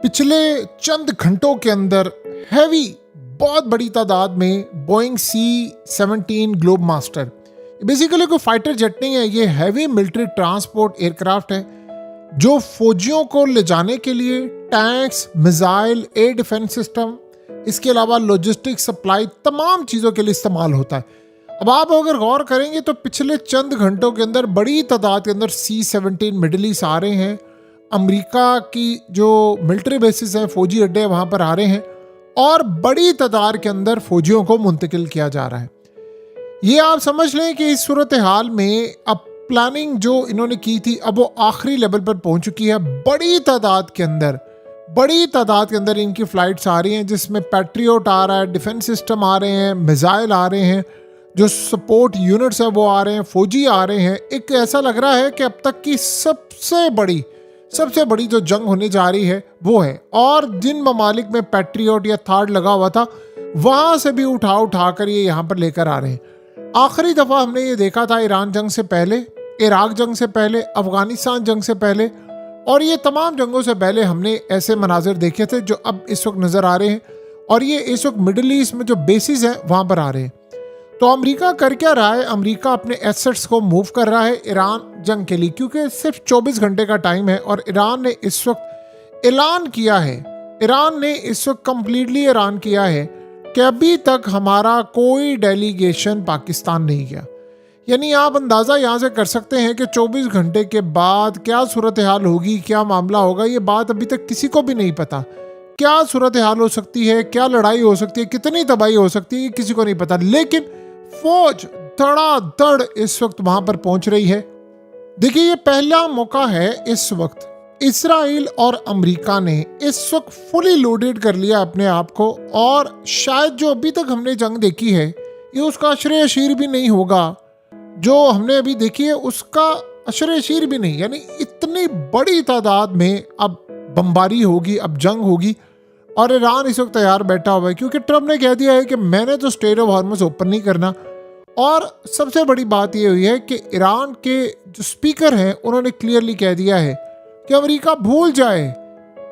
पिछले चंद घंटों के अंदर हैवी बहुत बड़ी तादाद में Boeing C-17 globe master, basically कोई फाइटर जेट नहीं है, ये हैवी मिलिट्री ट्रांसपोर्ट एयरक्राफ्ट है जो फौजियों को ले जाने के लिए tanks, missile, air defence system, इसके अलावा लॉजिस्टिक सप्लाई, तमाम चीज़ों के लिए इस्तेमाल होता है। अब आप अगर गौर करेंगे तो पिछले चंद घंटों के अंदर बड़ी तादाद के अंदर C-17 मिडल ईस्ट आ रहे हैं, अमेरिका की जो मिलिट्री बेसिस हैं, फौजी अड्डे वहाँ पर आ रहे हैं और बड़ी तादाद के अंदर फौजियों को मुंतकिल किया जा रहा है। ये आप समझ लें कि इस सूरत हाल में अब प्लानिंग जो इन्होंने की थी अब वो आखिरी लेवल पर पहुंच चुकी है। बड़ी तादाद के अंदर इनकी फ्लाइट्स आ रही हैं, जिसमें पैट्रियोट आ रहा है, डिफेंस सिस्टम आ रहे हैं, मिसाइल आ रहे हैं, जो सपोर्ट यूनिट्स है वो आ रहे हैं, फौजी आ रहे हैं। एक ऐसा लग रहा है कि अब तक की सबसे बड़ी जो जंग होने जा रही है वो है। और जिन ममालिक में पैट्रियोट या थार्ड लगा हुआ था वहां से भी उठा कर ये यहाँ पर लेकर आ रहे हैं। आखिरी दफा हमने ये देखा था ईरान जंग से पहले, इराक जंग से पहले, अफगानिस्तान जंग से पहले, और ये तमाम जंगों से पहले हमने ऐसे मनाजिर देखे थे जो अब इस वक्त नजर आ रहे हैं। और ये इस वक्त मिडल ईस्ट में जो बेसिस हैं वहां पर आ रहे हैं। तो अमेरिका कर क्या रहा है? अमेरिका अपने एसेट्स को मूव कर रहा है ईरान जंग के लिए, क्योंकि सिर्फ 24 घंटे का टाइम है और ईरान ने इस वक्त कंप्लीटली ऐलान किया है कि अभी तक हमारा कोई डेलीगेशन पाकिस्तान नहीं गया। यानी आप अंदाज़ा यहाँ से कर सकते हैं कि 24 घंटे के बाद क्या सूरत हाल होगी, क्या मामला होगा, ये बात अभी तक किसी को भी नहीं पता। क्या सूरत हाल हो सकती है, क्या लड़ाई हो सकती है, कितनी तबाही हो सकती है, किसी को नहीं पता। लेकिन फौज धड़ाधड़ इस वक्त वहां पर पहुंच रही है। देखिए, ये पहला मौका है इस वक्त। इजराइल और अमेरिका ने इस वक्त फुली लोडेड कर लिया अपने आप को, और शायद जो अभी तक हमने जंग देखी है ये उसका अशरे अशीर भी नहीं होगा। जो हमने अभी देखी है उसका अशरे अशीर भी नहीं। यानी इतनी बड़ी तादाद में अब बमबारी होगी, अब जंग होगी, और ईरान इस वक्त तैयार बैठा हुआ है क्योंकि ट्रम्प ने कह दिया है कि मैंने तो स्ट्रेट ऑफ हॉर्मुज़ ओपन नहीं करना। और सबसे बड़ी बात यह हुई है कि ईरान के जो स्पीकर हैं उन्होंने क्लियरली कह दिया है कि अमेरिका भूल जाए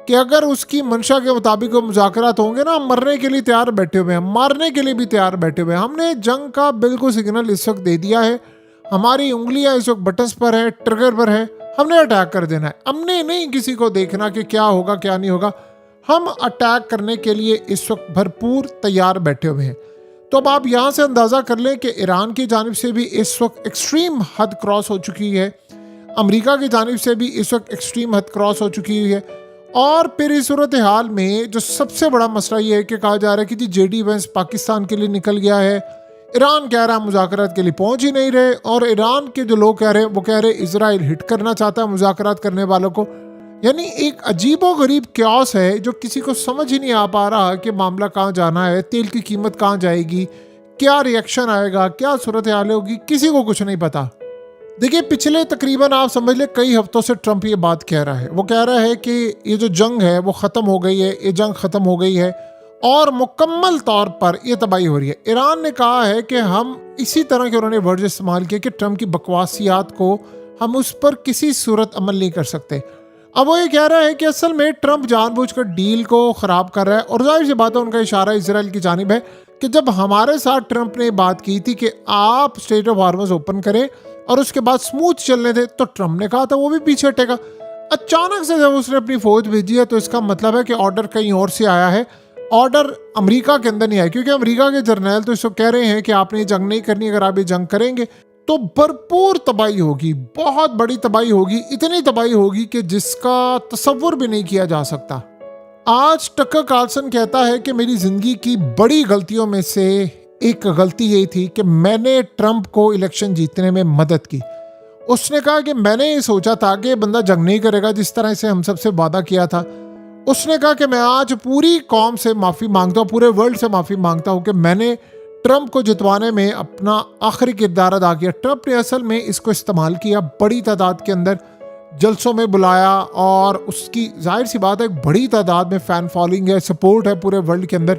कि अगर उसकी मंशा के मुताबिक वो मुज़ाकरात होंगे ना, मरने के लिए तैयार बैठे हुए हैं, मारने के लिए भी तैयार बैठे हुए हैं। हमने जंग का बिल्कुल सिग्नल इस वक्त दे दिया है, हमारी उंगलियां इस वक्त बटन्स पर है, ट्रिगर पर है, हमने अटैक कर देना है। हमने नहीं किसी को देखना कि क्या होगा क्या नहीं होगा, हम अटैक करने के लिए इस वक्त भरपूर तैयार बैठे हुए हैं। तो अब आप यहाँ से अंदाज़ा कर लें कि ईरान की जानिब से भी इस वक्त एक्सट्रीम हद क्रॉस हो चुकी है, अमेरिका की जानिब से भी इस वक्त एक्सट्रीम हद क्रॉस हो चुकी हुई है। और फिर इस सूरत हाल में जो सबसे बड़ा मसला ये है कि कहा जा रहा है कि जी JD Vance पाकिस्तान के लिए निकल गया है, ईरान कह रहा है मुज़ाकरात के लिए पहुँच ही नहीं रहे, और ईरान के जो लोग कह रहे हैं वो कह रहे हैं इजराइल हिट करना चाहता है मुज़ाकरात करने वालों को। यानी एक अजीबो गरीब क्यास है जो किसी को समझ ही नहीं आ पा रहा कि मामला कहाँ जाना है, तेल की कीमत कहाँ जाएगी, क्या रिएक्शन आएगा, क्या सूरत हाल होगी, किसी को कुछ नहीं पता। देखिए, पिछले तकरीबन आप समझ ले कई हफ्तों से ट्रम्प ये बात कह रहा है। वो कह रहा है कि ये जो जंग है वो ख़त्म हो गई है, ये जंग ख़त्म हो गई है और मुकम्मल तौर पर ये तबाही हो रही है। ईरान ने कहा है कि हम इसी तरह के उन्होंने वर्ड इस्तेमाल किए कि ट्रम्प की बकवासियात को हम उस पर किसी सूरत अमल नहीं कर सकते। अब वो ये कह रहा है कि असल में ट्रम्प जानबूझकर डील को ख़राब कर रहा है, और जाहिर सी बात है उनका इशारा इजराइल की जानिब है कि जब हमारे साथ ट्रम्प ने बात की थी कि आप स्ट्रेट ऑफ हॉर्मुज़ ओपन करें और उसके बाद स्मूथ चलने थे, तो ट्रम्प ने कहा था वो भी पीछे हटेगा। अचानक से जब उसने अपनी फ़ौज भेजी है तो इसका मतलब है कि ऑर्डर कहीं और से आया है, ऑर्डर अमेरिका के अंदर नहीं आया। क्योंकि अमेरिका के जर्नल तो इसको कह रहे हैं कि आपने जंग नहीं करनी, अगर आप ये जंग करेंगे तो भरपूर तबाही होगी, बहुत बड़ी तबाही होगी, इतनी तबाही होगी कि जिसका तसव्वुर भी नहीं किया जा सकता। आज टकर कार्लसन कहता है कि मेरी ज़िंदगी की बड़ी गलतियों में से एक गलती यही थी कि मैंने ट्रम्प को इलेक्शन जीतने में मदद की। उसने कहा कि मैंने ये सोचा था कि बंदा जंग नहीं करेगा जिस तरह से हम सबसे वादा किया था। उसने कहा कि मैं आज पूरी कौम से माफ़ी मांगता हूँ, पूरे वर्ल्ड से माफ़ी मांगता हूँ कि मैंने ट्रम्प को जितवाने में अपना आखिरी किरदार अदा किया। ट्रम्प ने असल में इसको इस्तेमाल किया, बड़ी तादाद के अंदर जलसों में बुलाया, और उसकी जाहिर सी बात है बड़ी तादाद में फ़ैन फॉलोइंग है, सपोर्ट है पूरे वर्ल्ड के अंदर।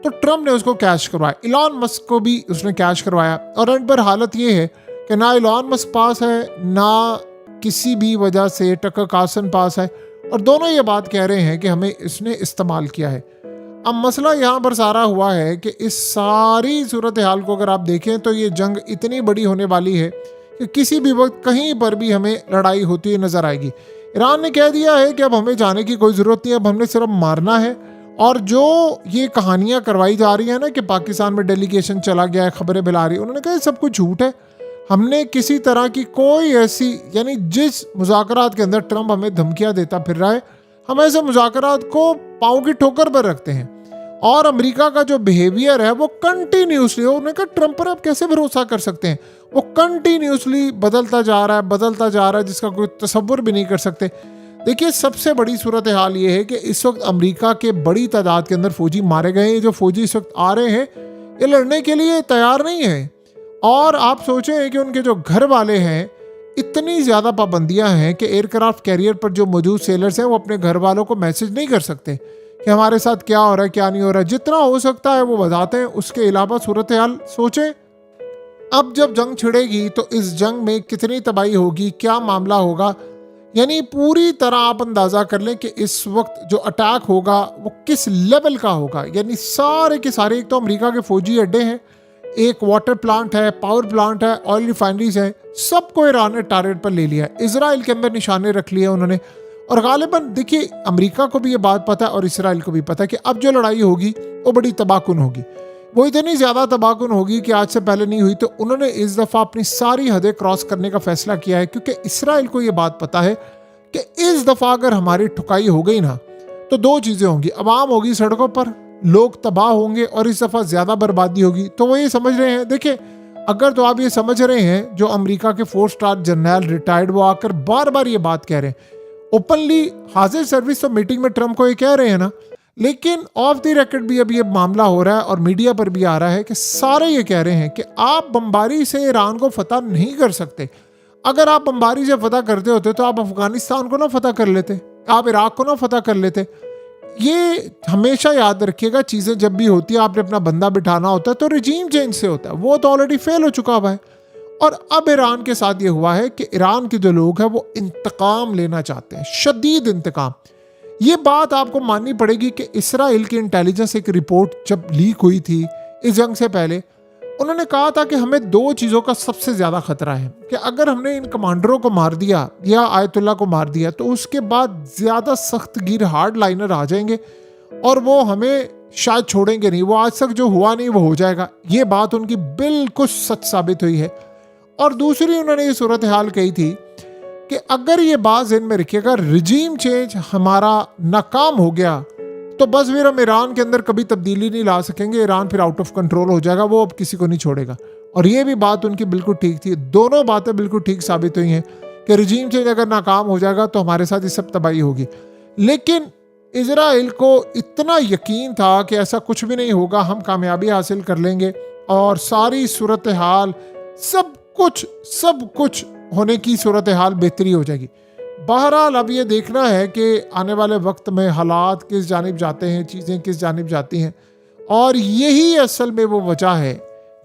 तो ट्रम्प ने उसको कैश करवाया, इलॉन मस्क को भी उसने कैश करवाया। और एंड पर हालत ये है कि ना इलॉन मस्क पास है, ना किसी भी वजह से टकर कार्लसन पास है, और दोनों ये बात कह रहे हैं कि हमें इसने इस्तेमाल किया है। अब मसला यहाँ पर सारा हुआ है कि इस सारी सूरत हाल को अगर आप देखें तो ये जंग इतनी बड़ी होने वाली है कि किसी भी वक्त कहीं पर भी हमें लड़ाई होती हुई नजर आएगी। ईरान ने कह दिया है कि अब हमें जाने की कोई ज़रूरत नहीं है, अब हमने सिर्फ मारना है। और जो ये कहानियाँ करवाई जा रही हैं ना कि पाकिस्तान में डेलीगेशन चला गया है, खबरें मिला रही है, उन्होंने कहा सब कुछ झूठ है। हमने किसी तरह की कोई ऐसी, यानी जिस मुज़ाकरात के अंदर ट्रंप हमें धमकियाँ देता फिर रहा है, हम ऐसे मुज़ाकरात को पाँव की ठोकर पर रखते हैं। और अमेरिका का जो बिहेवियर है वो कंटिन्यूसली, उन्होंने कहा ट्रंप पर आप कैसे भरोसा कर सकते हैं, वो कंटिन्यूसली बदलता जा रहा है जिसका कोई तसव्वुर भी नहीं कर सकते। देखिए सबसे बड़ी सूरत हाल ये है कि इस वक्त अमेरिका के बड़ी तादाद के अंदर फौजी मारे गए हैं। जो फौजी इस वक्त आ रहे हैं ये लड़ने के लिए तैयार नहीं है। और आप सोचें कि उनके जो घर वाले हैं, इतनी ज़्यादा पाबंदियां हैं कि एयरक्राफ्ट कैरियर पर जो मौजूद सेलर्स हैं वो अपने घर वालों को मैसेज नहीं कर सकते कि हमारे साथ क्या हो रहा है क्या नहीं हो रहा है। जितना हो सकता है वो बताते हैं, उसके अलावा सूरत हाल सोचें अब जब जंग छिड़ेगी तो इस जंग में कितनी तबाही होगी, क्या मामला होगा। यानी पूरी तरह आप अंदाज़ा कर लें कि इस वक्त जो अटैक होगा वो किस लेवल का होगा। यानी सारे के सारे, एक तो अमेरिका के फौजी अड्डे हैं, एक वाटर प्लांट है, पावर प्लांट है, ऑयल रिफाइनरीज है, सबको ईरान ने टारगेट पर ले लिया है। इजराइल के अंदर निशाने रख लिए उन्होंने। और गालिबन देखिए अमेरिका को भी ये बात पता है और इसराइल को भी पता है कि अब जो लड़ाई होगी वो बड़ी तबाहकुन होगी। वो इतनी ज़्यादा तबाहकुन होगी कि आज से पहले नहीं हुई। तो उन्होंने इस दफ़ा अपनी सारी हदें क्रॉस करने का फैसला किया है, क्योंकि इसराइल को ये बात पता है कि इस दफ़ा अगर हमारी ठुकाई हो गई ना तो दो चीज़ें होंगी, अवाम होगी सड़कों पर, लोग तबाह होंगे और इस दफ़ा ज़्यादा बर्बादी होगी। तो वो ये समझ रहे हैं। देखिए अगर तो आप ये समझ रहे हैं, जो अमेरिका के 4 स्टार जनरल रिटायर्ड वो आकर बार बार ये बात कह रहे हैं, ओपनली हाजिर सर्विस तो मीटिंग में ट्रंप को ये कह रहे हैं ना, लेकिन ऑफ द रिकॉर्ड भी अब ये मामला हो रहा है और मीडिया पर भी आ रहा है कि सारे ये कह रहे हैं कि आप बमबारी से ईरान को फतह नहीं कर सकते। अगर आप बमबारी से फतह करते होते तो आप अफगानिस्तान को ना फतह कर लेते, आप इराक को ना फतह कर लेते। ये हमेशा याद रखिएगा, चीज़ें जब भी होती है आपने अपना बंदा बिठाना होता है तो रिजीम चेंज से होता है, वो तो ऑलरेडी फेल हो चुका हुआ है। और अब ईरान के साथ ये हुआ है कि ईरान के जो लोग हैं वो इंतकाम लेना चाहते हैं, शदीद इंतकाम। ये बात आपको माननी पड़ेगी कि इसराइल की इंटेलिजेंस एक रिपोर्ट जब लीक हुई थी इस जंग से पहले, उन्होंने कहा था कि हमें 2 चीज़ों का सबसे ज़्यादा खतरा है कि अगर हमने इन कमांडरों को मार दिया या आयतुल्ला को मार दिया तो उसके बाद ज़्यादा सख्त गिर हार्ड लाइनर आ जाएंगे और वो हमें शायद छोड़ेंगे नहीं, वो आज तक जो हुआ नहीं वो हो जाएगा। ये बात उनकी बिल्कुल सच साबित हुई है। और दूसरी उन्होंने ये सूरत हाल कही थी कि अगर ये बात ज़हन में रखिएगा, रिजीम चेंज हमारा नाकाम हो गया तो बस फिर हम ईरान के अंदर कभी तब्दीली नहीं ला सकेंगे, ईरान फिर आउट ऑफ कंट्रोल हो जाएगा, वो अब किसी को नहीं छोड़ेगा। और ये भी बात उनकी बिल्कुल ठीक थी। दोनों बातें बिल्कुल ठीक साबित हुई हैं कि रिजीम चेंज अगर नाकाम हो जाएगा तो हमारे साथ ये सब तबाही होगी। लेकिन इजराइल को इतना यकीन था कि ऐसा कुछ भी नहीं होगा, हम कामयाबी हासिल कर लेंगे और सारी सूरत हाल सब कुछ होने की सूरत हाल बेहतरी हो जाएगी। बहरहाल अब ये देखना है कि आने वाले वक्त में हालात किस जानिब जाते हैं, चीज़ें किस जानिब जाती हैं। और यही असल में वो वजह है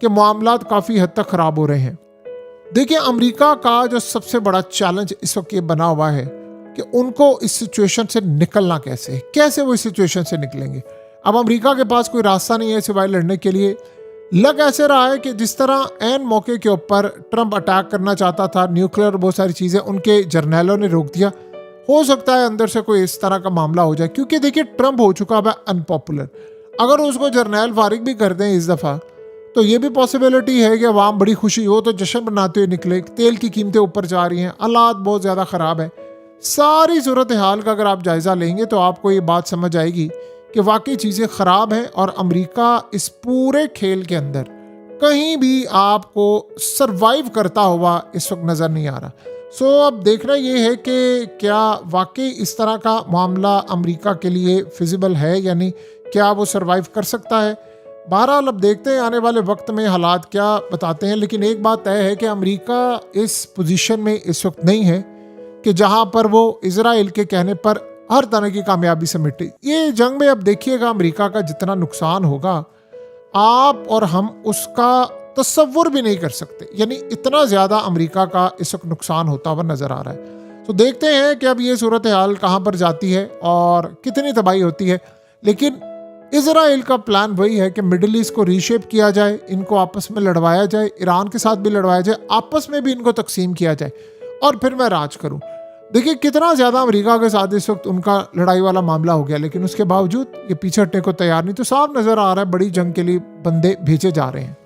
कि मामलात काफ़ी हद तक ख़राब हो रहे हैं। देखिए अमेरिका का जो सबसे बड़ा चैलेंज इस वक्त ये बना हुआ है कि उनको इस सिचुएशन से निकलना कैसे वो इस सिचुएशन से निकलेंगे। अब अमेरिका के पास कोई रास्ता नहीं है सिवाय लड़ने के लिए। लग ऐसे रहा है कि जिस तरह एन मौके के ऊपर ट्रंप अटैक करना चाहता था, न्यूक्लियर बहुत सारी चीज़ें उनके जर्नैलों ने रोक दिया। हो सकता है अंदर से कोई इस तरह का मामला हो जाए, क्योंकि देखिए ट्रंप हो चुका है अनपॉपुलर। अगर उसको जर्नैल फारिग भी कर दें इस दफ़ा तो ये भी पॉसिबिलिटी है कि अवाम बड़ी खुशी हो तो जश्न मनाते हुए निकले। तेल की कीमतें ऊपर जा रही हैं, हालात बहुत ज़्यादा ख़राब है। सारी सूरत हाल का अगर आप जायज़ा लेंगे तो आपको ये बात समझ आएगी कि वाकई चीज़ें ख़राब हैं और अमेरिका इस पूरे खेल के अंदर कहीं भी आपको सरवाइव करता हुआ इस वक्त नज़र नहीं आ रहा। सो अब देखना ये है कि क्या वाकई इस तरह का मामला अमेरिका के लिए फिजिबल है, यानी क्या वो सरवाइव कर सकता है। बहरहाल अब देखते हैं आने वाले वक्त में हालात क्या बताते हैं। लेकिन एक बात तय है कि अमेरिका इस पोजीशन में इस वक्त नहीं है कि जहां पर वो इजराइल के कहने पर हर तरह की कामयाबी समेटे। ये जंग में अब देखिएगा अमेरिका का जितना नुकसान होगा आप और हम उसका तसव्वुर भी नहीं कर सकते। यानी इतना ज़्यादा अमेरिका का इस वक्त नुकसान होता हुआ नज़र आ रहा है। तो देखते हैं कि अब ये सूरत हाल कहाँ पर जाती है और कितनी तबाही होती है। लेकिन इजराइल का प्लान वही है कि मिडिल ईस्ट को रीशेप किया जाए, इनको आपस में लड़वाया जाए, ईरान के साथ भी लड़वाया जाए, आपस में भी इनको तकसीम किया जाए और फिर मैं राज करूं। देखिए कितना ज़्यादा अमेरिका के साथ इस वक्त उनका लड़ाई वाला मामला हो गया, लेकिन उसके बावजूद ये पीछे हटने को तैयार नहीं। तो साफ नज़र आ रहा है बड़ी जंग के लिए बंदे भेजे जा रहे हैं।